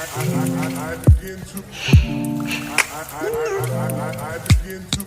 I begin to, I begin to.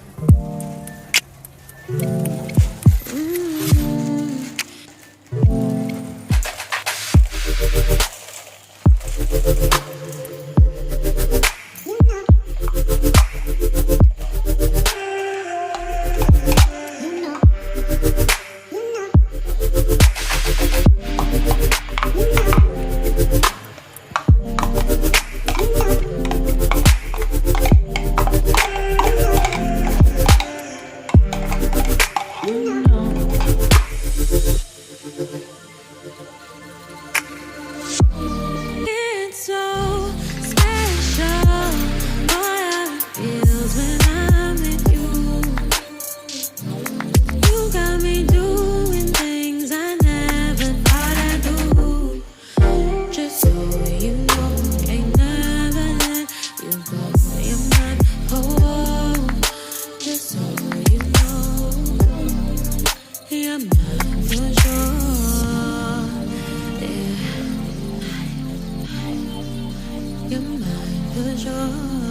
It's so special. Boy, how it feels when I'm with you. You got me doing things I never thought I'd do. Just so you know, ain't never let you go. You're my home. Just so you know, you're mine for sure. Yeah. You're mine for sure.